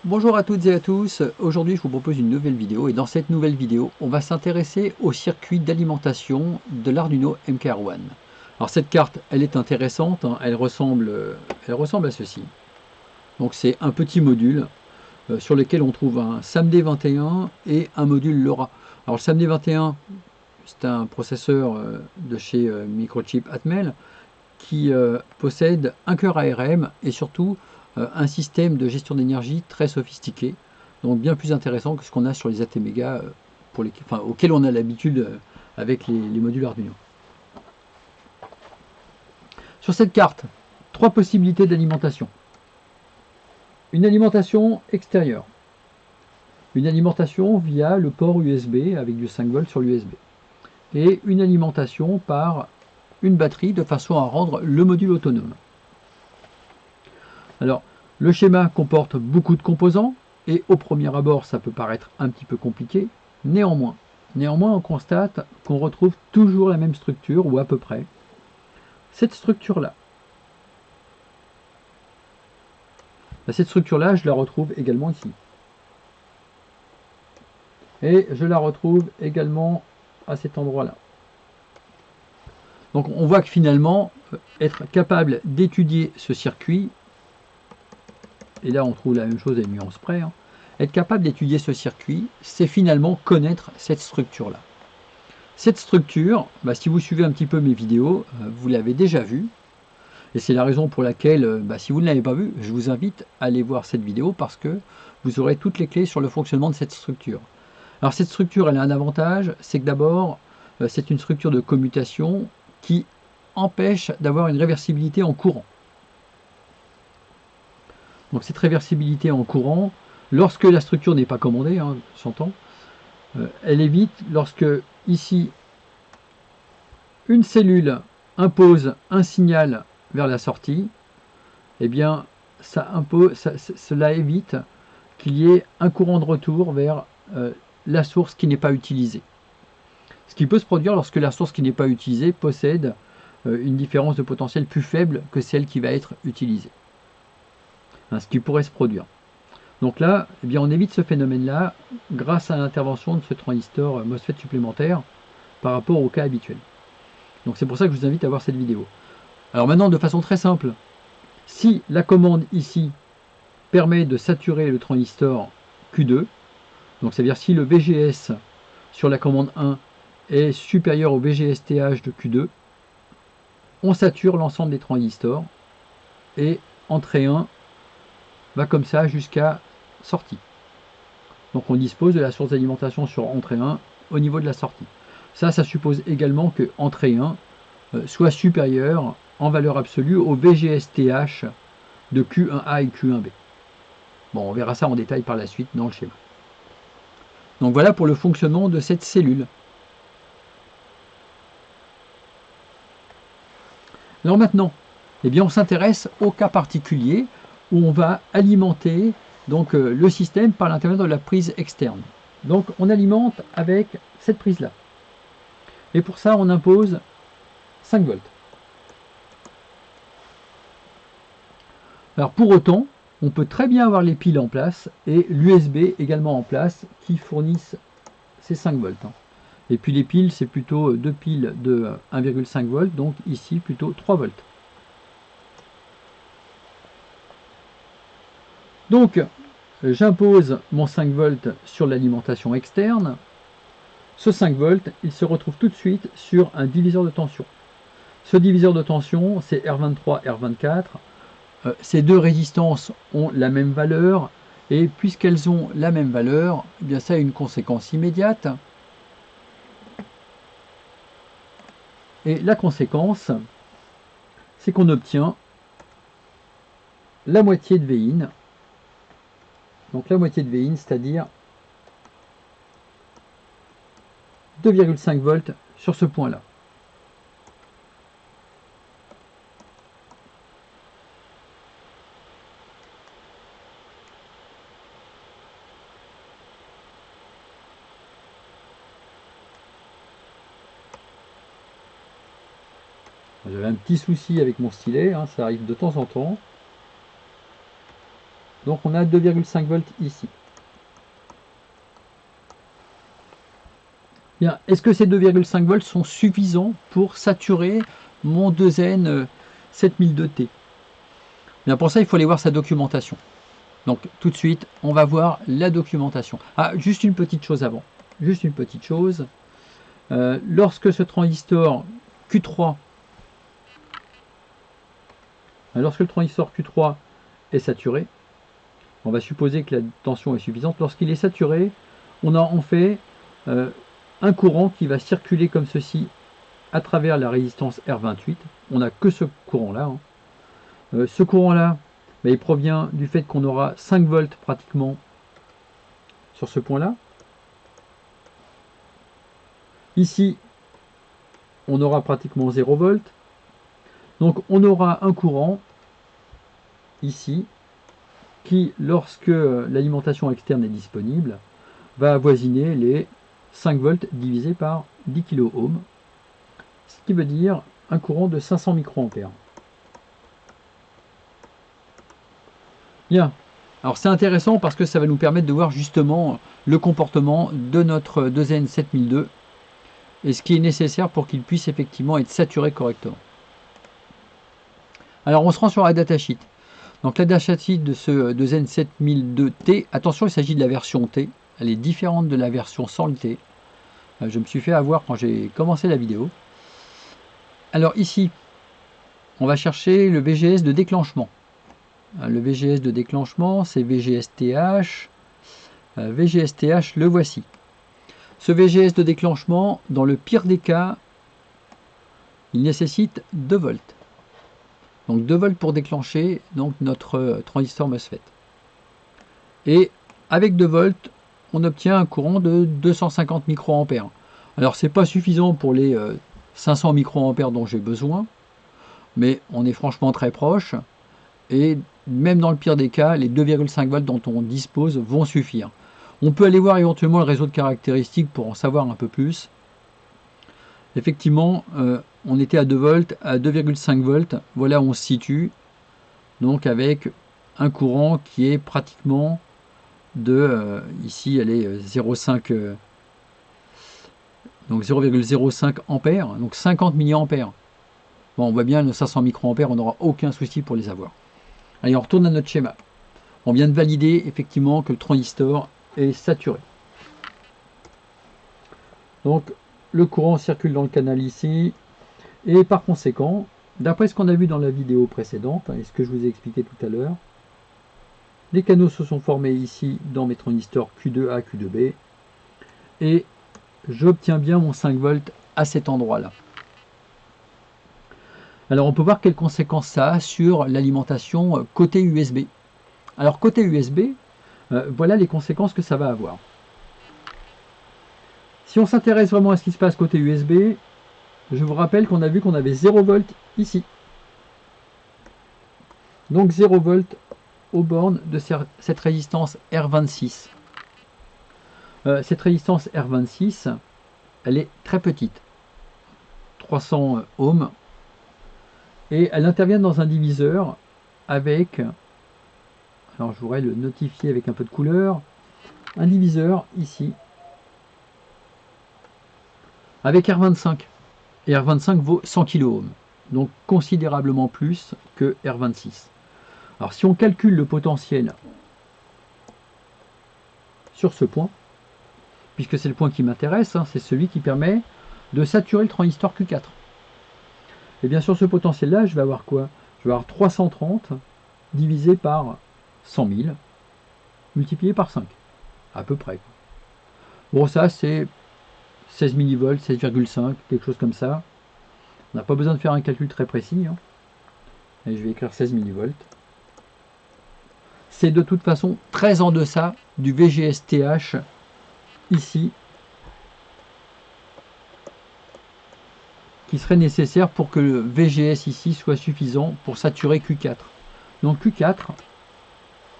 Bonjour à toutes et à tous, aujourd'hui je vous propose une nouvelle vidéo et dans cette nouvelle vidéo on va s'intéresser au circuit d'alimentation de l'Arduino MKR1. Alors cette carte elle est intéressante, hein, elle ressemble à ceci. Donc c'est un petit module sur lequel on trouve un SAMD21 et un module LoRa. Alors le SAMD21 c'est un processeur de chez Microchip Atmel qui possède un cœur ARM et surtout un système de gestion d'énergie très sophistiqué, donc bien plus intéressant que ce qu'on a sur les ATmega auxquels on a l'habitude avec les modules Arduino. Sur cette carte, trois possibilités d'alimentation. Une alimentation extérieure, une alimentation via le port USB avec du 5 volts sur l'USB, et une alimentation par une batterie de façon à rendre le module autonome. Alors, le schéma comporte beaucoup de composants et au premier abord, ça peut paraître un petit peu compliqué. Néanmoins, on constate qu'on retrouve toujours la même structure ou à peu près. Cette structure-là, je la retrouve également ici. Et je la retrouve également à cet endroit-là. Donc on voit que finalement, être capable d'étudier ce circuit, et là on trouve la même chose à une nuance près, hein, être capable d'étudier ce circuit, c'est finalement connaître cette structure-là. Cette structure, si vous suivez un petit peu mes vidéos, vous l'avez déjà vue, et c'est la raison pour laquelle, si vous ne l'avez pas vue, je vous invite à aller voir cette vidéo parce que vous aurez toutes les clés sur le fonctionnement de cette structure. Alors cette structure, elle a un avantage, c'est que d'abord, c'est une structure de commutation qui empêche d'avoir une réversibilité en courant. Donc cette réversibilité en courant, lorsque la structure n'est pas commandée, hein, s'entend, elle évite lorsque ici une cellule impose un signal vers la sortie, eh bien cela évite qu'il y ait un courant de retour vers la source qui n'est pas utilisée. Ce qui peut se produire lorsque la source qui n'est pas utilisée possède une différence de potentiel plus faible que celle qui va être utilisée. Hein, ce qui pourrait se produire. Donc là, eh bien, on évite ce phénomène-là grâce à l'intervention de ce transistor MOSFET supplémentaire par rapport au cas habituel. Donc c'est pour ça que je vous invite à voir cette vidéo. Alors maintenant, de façon très simple, si la commande ici permet de saturer le transistor Q2, donc c'est-à-dire si le VGS sur la commande 1 est supérieur au VGSTH de Q2, on sature l'ensemble des transistors et entrée 1 va comme ça jusqu'à sortie. Donc on dispose de la source d'alimentation sur entrée 1 au niveau de la sortie. Ça suppose également que entrée 1 soit supérieure en valeur absolue au VGSTH de Q1A et Q1B. Bon, on verra ça en détail par la suite dans le schéma. Donc voilà pour le fonctionnement de cette cellule. Alors maintenant, eh bien, on s'intéresse au cas particulier où on va alimenter donc, le système par l'intermédiaire de la prise externe. Donc on alimente avec cette prise-là. Et pour ça, on impose 5 volts. Alors pour autant, on peut très bien avoir les piles en place et l'USB également en place qui fournissent ces 5 volts. Et puis les piles, c'est plutôt deux piles de 1,5 volts, donc ici plutôt 3 volts. Donc j'impose mon 5 volts sur l'alimentation externe. Ce 5 volts, il se retrouve tout de suite sur un diviseur de tension. Ce diviseur de tension, c'est R23, R24. Ces deux résistances ont la même valeur, et puisqu'elles ont la même valeur, eh bien ça a une conséquence immédiate. Et la conséquence, c'est qu'on obtient la moitié de Vin. Donc la moitié de Vin, c'est-à-dire 2,5 volts sur ce point-là. J'avais un petit souci avec mon stylet, hein, ça arrive de temps en temps. Donc on a 2,5 volts ici. Bien, est-ce que ces 2,5 volts sont suffisants pour saturer mon 2N 7002T? Bien, pour ça, il faut aller voir sa documentation. Donc tout de suite, on va voir la documentation. Ah, juste une petite chose avant. Juste une petite chose. Lorsque ce transistor Q3, lorsque le transistor Q3 est saturé, on va supposer que la tension est suffisante. Lorsqu'il est saturé, on a en fait un courant qui va circuler comme ceci à travers la résistance R28. On n'a que ce courant-là. Ce courant-là, il provient du fait qu'on aura 5 volts pratiquement sur ce point-là. Ici, on aura pratiquement 0 volts. Donc on aura un courant ici qui, lorsque l'alimentation externe est disponible, va avoisiner les 5 volts divisé par 10 kΩ, ce qui veut dire un courant de 500 microampères. Bien, alors c'est intéressant parce que ça va nous permettre de voir justement le comportement de notre 2N7002 et ce qui est nécessaire pour qu'il puisse effectivement être saturé correctement. Alors on se rend sur la datasheet. Donc la datasheet de ce 2N7002T, attention, il s'agit de la version T, elle est différente de la version sans le T. Je me suis fait avoir quand j'ai commencé la vidéo. Alors ici, on va chercher le VGS de déclenchement. Le VGS de déclenchement, c'est VGSTH. VGSTH, le voici. Ce VGS de déclenchement, dans le pire des cas, il nécessite 2 volts. Donc 2 volts pour déclencher donc notre transistor MOSFET. Et avec 2 volts, on obtient un courant de 250 microampères. Alors c'est pas suffisant pour les 500 microampères dont j'ai besoin, mais on est franchement très proche. Et même dans le pire des cas, les 2,5 volts dont on dispose vont suffire. On peut aller voir éventuellement le réseau de caractéristiques pour en savoir un peu plus. Effectivement, on était à 2 volts, à 2,5 volts, voilà où on se situe, donc avec un courant qui est pratiquement de, ici elle est 0,5, donc 0,05 ampères, donc 50 milliampères. Bon, on voit bien, nos 500 microampères, on n'aura aucun souci pour les avoir. Allez, on retourne à notre schéma. On vient de valider effectivement que le transistor est saturé. Donc le courant circule dans le canal ici, et par conséquent, d'après ce qu'on a vu dans la vidéo précédente, et ce que je vous ai expliqué tout à l'heure, les canaux se sont formés ici dans mes transistors Q2A, Q2B, et j'obtiens bien mon 5 volts à cet endroit-là. Alors on peut voir quelles conséquences ça a sur l'alimentation côté USB. Alors côté USB, voilà les conséquences que ça va avoir. Si on s'intéresse vraiment à ce qui se passe côté USB, je vous rappelle qu'on a vu qu'on avait 0 volt ici. Donc 0 volt aux bornes de cette résistance R26. Cette résistance R26, elle est très petite, 300 ohms, et elle intervient dans un diviseur avec, alors je voudrais le notifier avec un peu de couleur, un diviseur ici, avec R25. Et R25 vaut 100 kΩ, donc considérablement plus que R26. Alors si on calcule le potentiel sur ce point, puisque c'est le point qui m'intéresse, c'est celui qui permet de saturer le transistor Q4. Et bien sur ce potentiel-là, je vais avoir quoi? Je vais avoir 330 divisé par 100 000, multiplié par 5, à peu près. Bon, ça c'est 16 millivolts, 16,5, quelque chose comme ça. On n'a pas besoin de faire un calcul très précis. Et je vais écrire 16 millivolts. C'est de toute façon très en deçà du VGSTH ici, qui serait nécessaire pour que le VGS ici soit suffisant pour saturer Q4. Donc Q4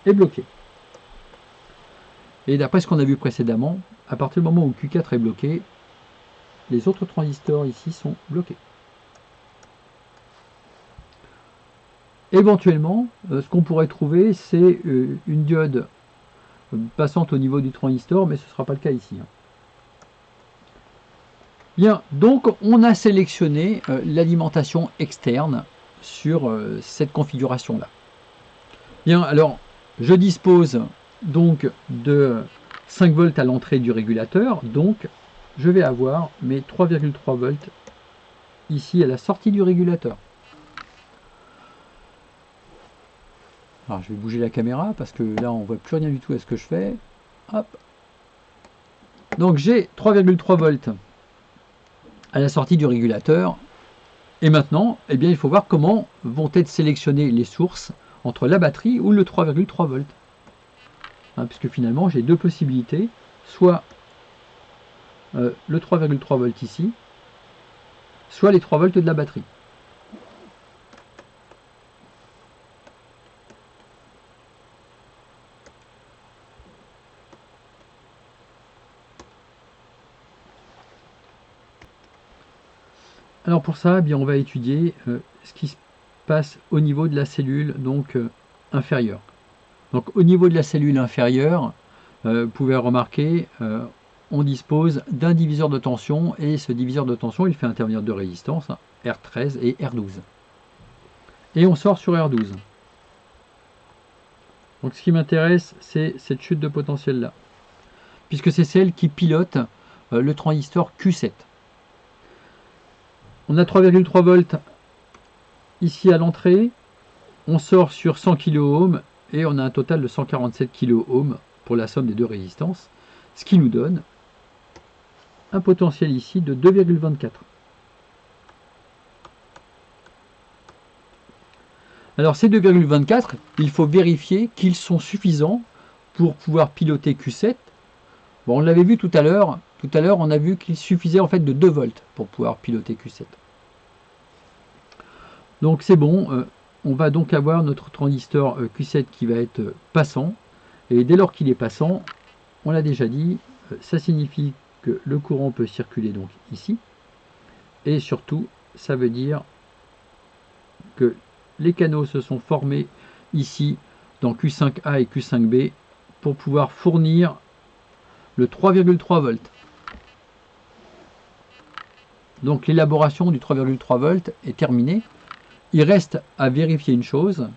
est bloqué. Et d'après ce qu'on a vu précédemment, à partir du moment où Q4 est bloqué, les autres transistors ici sont bloqués. Éventuellement, ce qu'on pourrait trouver, c'est une diode passante au niveau du transistor, mais ce ne sera pas le cas ici. Bien, donc on a sélectionné l'alimentation externe sur cette configuration-là. Bien, alors je dispose donc de 5 volts à l'entrée du régulateur, donc je vais avoir mes 3,3 volts ici à la sortie du régulateur. Alors je vais bouger la caméra parce que là on voit plus rien du tout à ce que je fais. Hop. Donc j'ai 3,3 volts à la sortie du régulateur. Et maintenant, eh bien, il faut voir comment vont être sélectionnées les sources entre la batterie ou le 3,3 volts. Hein, puisque finalement j'ai deux possibilités, soit le 3,3 volts ici, soit les 3 volts de la batterie. Alors pour ça, eh bien, on va étudier ce qui se passe au niveau de la cellule donc inférieure. Donc au niveau de la cellule inférieure, vous pouvez remarquer, on dispose d'un diviseur de tension, et ce diviseur de tension, il fait intervenir deux résistances, R13 et R12. Et on sort sur R12. Donc ce qui m'intéresse, c'est cette chute de potentiel là, puisque c'est celle qui pilote le transistor Q7. On a 3,3 volts ici à l'entrée, on sort sur 100 kΩ et on a un total de 147 kΩ pour la somme des deux résistances, ce qui nous donne un potentiel ici de 2,24. Alors ces 2,24, il faut vérifier qu'ils sont suffisants pour pouvoir piloter Q7. Bon, on l'avait vu tout à l'heure on a vu qu'il suffisait en fait de 2 volts pour pouvoir piloter Q7. Donc c'est bon, on va donc avoir notre transistor Q7 qui va être passant, et dès lors qu'il est passant, on l'a déjà dit, ça signifie que le courant peut circuler donc ici, et surtout ça veut dire que les canaux se sont formés ici dans Q5A et Q5B pour pouvoir fournir le 3,3 volts. Donc l'élaboration du 3,3 volts est terminée. Il reste à vérifier une chose,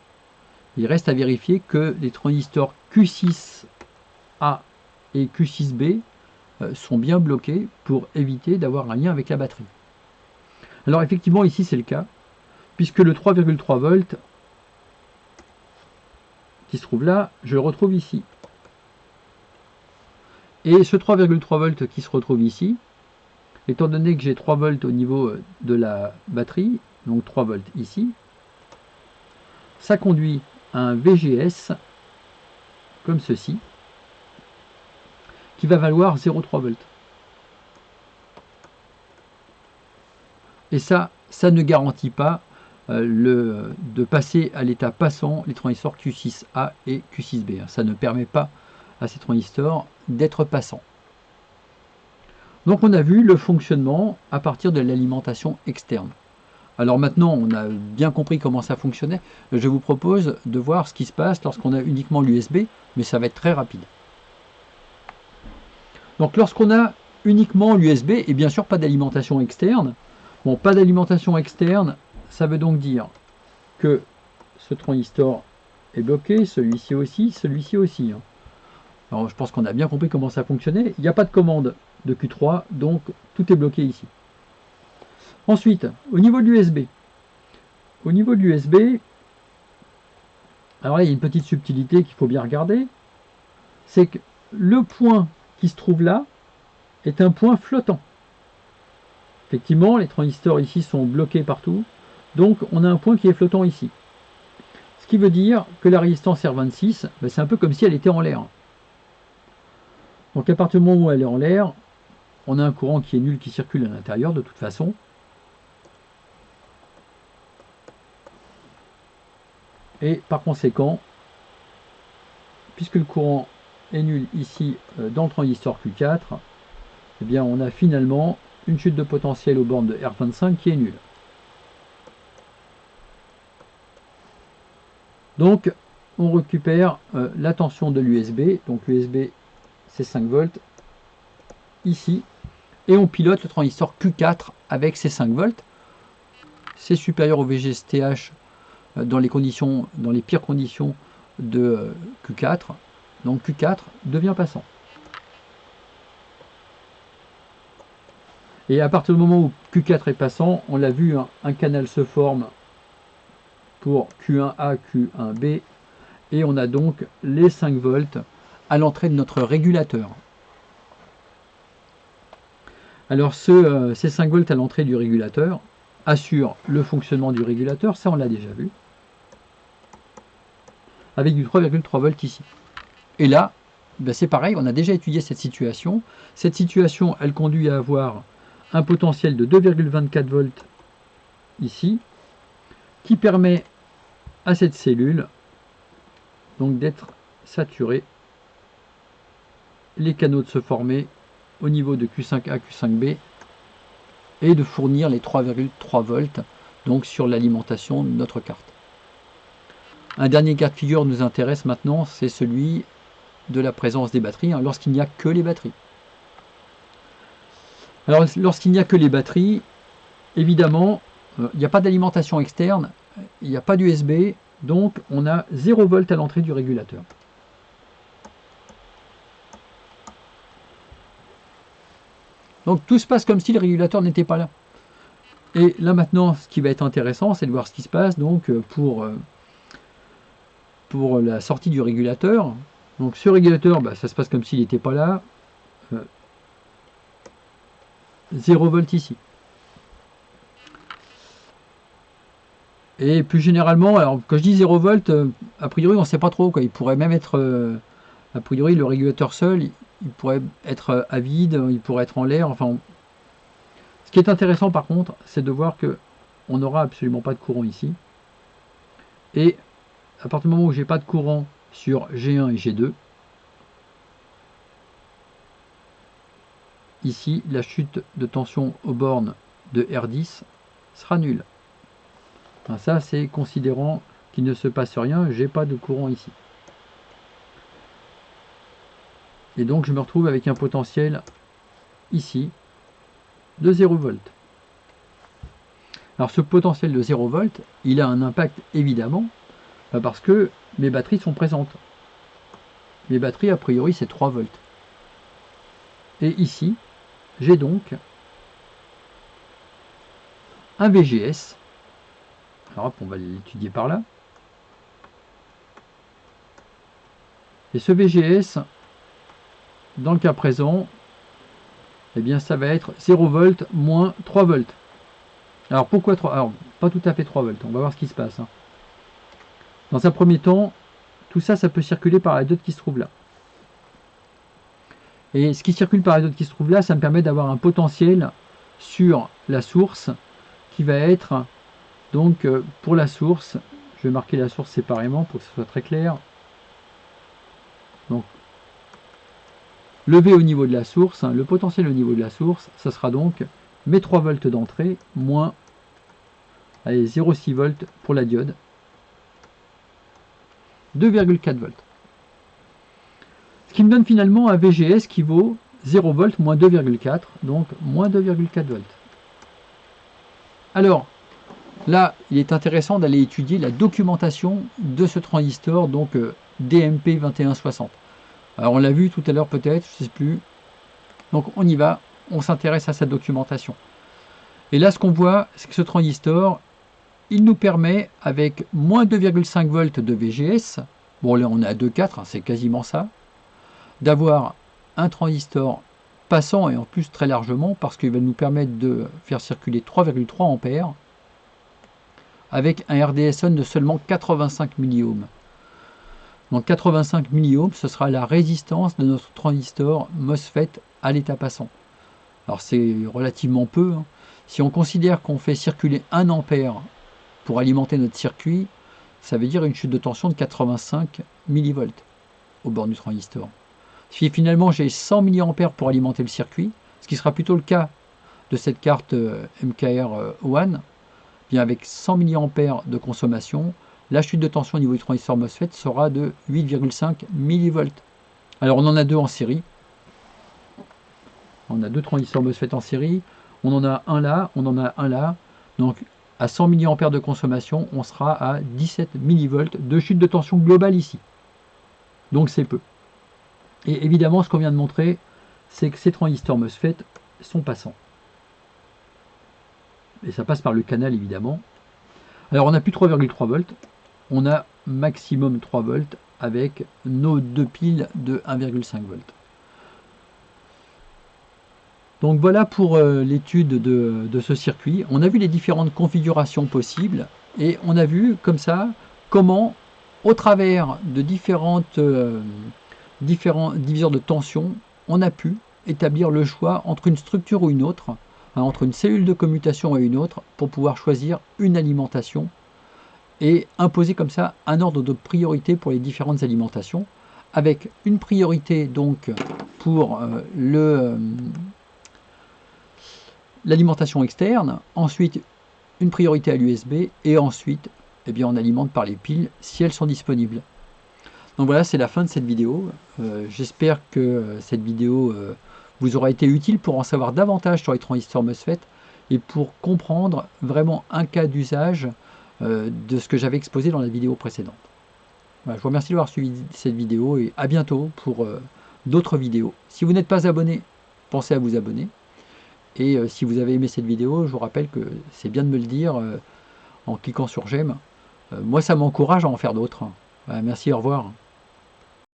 il reste à vérifier que les transistors Q6A et Q6B sont bien bloqués pour éviter d'avoir un lien avec la batterie. Alors effectivement ici c'est le cas, puisque le 3,3 volts qui se trouve là, je le retrouve ici. Et ce 3,3 volts qui se retrouve ici, étant donné que j'ai 3 volts au niveau de la batterie, donc 3 volts ici, ça conduit à un VGS comme ceci, qui va valoir 0,3 volts. Et ça ne garantit pas de passer à l'état passant les transistors Q6A et Q6B. Ça ne permet pas à ces transistors d'être passants. Donc on a vu le fonctionnement à partir de l'alimentation externe. Alors maintenant, on a bien compris comment ça fonctionnait. Je vous propose de voir ce qui se passe lorsqu'on a uniquement l'USB, mais ça va être très rapide. Donc lorsqu'on a uniquement l'USB, et bien sûr pas d'alimentation externe, bon, pas d'alimentation externe, ça veut donc dire que ce transistor est bloqué, celui-ci aussi. Alors je pense qu'on a bien compris comment ça fonctionnait. Il n'y a pas de commande de Q3, donc tout est bloqué ici. Ensuite, au niveau de l'USB, alors là il y a une petite subtilité qu'il faut bien regarder, c'est que le point qui se trouve là est un point flottant. Effectivement, les transistors ici sont bloqués partout, donc on a un point qui est flottant ici. Ce qui veut dire que la résistance R26, ben c'est un peu comme si elle était en l'air. Donc à partir du moment où elle est en l'air, on a un courant qui est nul qui circule à l'intérieur de toute façon. Et par conséquent, puisque le courant est nul ici dans le transistor Q4, eh bien on a finalement une chute de potentiel aux bornes de R25 qui est nulle. Donc on récupère la tension de l'USB, donc l'USB c'est 5 volts ici, et on pilote le transistor Q4 avec ces 5 volts. C'est supérieur au VGSTH dans les pires conditions de Q4. Donc Q4 devient passant. Et à partir du moment où Q4 est passant, on l'a vu, hein, un canal se forme pour Q1A, Q1B, et on a donc les 5 volts à l'entrée de notre régulateur. Alors ces 5 volts à l'entrée du régulateur assurent le fonctionnement du régulateur, ça on l'a déjà vu, avec du 3,3 volts ici. Et là, ben c'est pareil, on a déjà étudié cette situation. Cette situation, elle conduit à avoir un potentiel de 2,24 volts ici, qui permet à cette cellule donc d'être saturée, les canaux de se former au niveau de Q5A, Q5B, et de fournir les 3,3 volts donc sur l'alimentation de notre carte. Un dernier cas de figure nous intéresse maintenant, c'est celui de la présence des batteries, hein, lorsqu'il n'y a que les batteries. Alors lorsqu'il n'y a que les batteries, évidemment, il n'y a pas d'alimentation externe, il n'y a pas d'USB, donc on a 0 volt à l'entrée du régulateur. Donc tout se passe comme si le régulateur n'était pas là. Et là maintenant, ce qui va être intéressant, c'est de voir ce qui se passe donc pour la sortie du régulateur. Donc ce régulateur, bah, ça se passe comme s'il n'était pas là. 0 volt ici. Et plus généralement, alors quand je dis 0 volt, a priori on ne sait pas trop, quoi. Il pourrait même être, a priori le régulateur seul, il pourrait être à vide, il pourrait être en l'air, enfin. Ce qui est intéressant par contre, c'est de voir que on n'aura absolument pas de courant ici. Et à partir du moment où j'ai pas de courant sur G1 et G2, ici la chute de tension aux bornes de R10 sera nulle. Enfin, ça c'est considérant qu'il ne se passe rien, j'ai pas de courant ici. Et donc je me retrouve avec un potentiel ici de 0 volt. Alors ce potentiel de 0 volt, il a un impact évidemment, parce que mes batteries sont présentes. Mes batteries a priori c'est 3 volts. Et ici, j'ai donc un VGS. Alors hop, on va l'étudier par là. Et ce VGS, dans le cas présent, eh bien ça va être 0 volts moins 3 volts. Alors pourquoi 3? Alors pas tout à fait 3 volts, on va voir ce qui se passe. Dans un premier temps, tout ça, ça peut circuler par la diode qui se trouve là. Et ce qui circule par la diode qui se trouve là, ça me permet d'avoir un potentiel sur la source qui va être, donc pour la source, je vais marquer la source séparément pour que ce soit très clair. Donc le V au niveau de la source, le potentiel au niveau de la source, ça sera donc mes 3 volts d'entrée moins 0,6 volts pour la diode, 2,4 volts. Ce qui me donne finalement un VGS qui vaut 0 volts moins 2,4, donc moins 2,4 volts. Alors, là, il est intéressant d'aller étudier la documentation de ce transistor, donc DMP2160. Alors, on l'a vu tout à l'heure peut-être, je ne sais plus. Donc, on y va, on s'intéresse à sa documentation. Et là, ce qu'on voit, c'est que ce transistor, il nous permet, avec moins 2,5 volts de VGS, bon là on est à 2,4, hein, c'est quasiment ça, d'avoir un transistor passant et en plus très largement parce qu'il va nous permettre de faire circuler 3,3 ampères avec un RDS on de seulement 85 milliohms. Donc 85 milliohms, ce sera la résistance de notre transistor MOSFET à l'état passant. Alors c'est relativement peu, hein. Si on considère qu'on fait circuler 1 ampère pour alimenter notre circuit, ça veut dire une chute de tension de 85 millivolts au bord du transistor. Si finalement j'ai 100 mA pour alimenter le circuit, ce qui sera plutôt le cas de cette carte MKR One, bien avec 100 mA de consommation, la chute de tension au niveau du transistor MOSFET sera de 8,5 millivolts. Alors on en a deux en série. On a deux transistors MOSFET en série. On en a un là, on en a un là. Donc à 100 mA de consommation, on sera à 17 millivolts de chute de tension globale ici. Donc c'est peu. Et évidemment, ce qu'on vient de montrer, c'est que ces transistors MOSFET sont passants. Et ça passe par le canal évidemment. Alors on n'a plus 3,3 volts, on a maximum 3 volts avec nos deux piles de 1,5 volts. Donc voilà pour l'étude de ce circuit. On a vu les différentes configurations possibles et on a vu comme ça comment, au travers de différents diviseurs de tension, on a pu établir le choix entre une structure ou une autre, hein, entre une cellule de commutation et une autre, pour pouvoir choisir une alimentation et imposer comme ça un ordre de priorité pour les différentes alimentations, avec une priorité donc pour l'alimentation externe, ensuite une priorité à l'USB, et ensuite eh bien, on alimente par les piles si elles sont disponibles. Donc voilà, c'est la fin de cette vidéo. J'espère que cette vidéo vous aura été utile pour en savoir davantage sur les transistors MOSFET et pour comprendre vraiment un cas d'usage de ce que j'avais exposé dans la vidéo précédente. Voilà, je vous remercie d'avoir suivi cette vidéo et à bientôt pour d'autres vidéos. Si vous n'êtes pas abonné, pensez à vous abonner. Et si vous avez aimé cette vidéo, je vous rappelle que c'est bien de me le dire en cliquant sur j'aime. Moi, ça m'encourage à en faire d'autres. Voilà, merci, au revoir.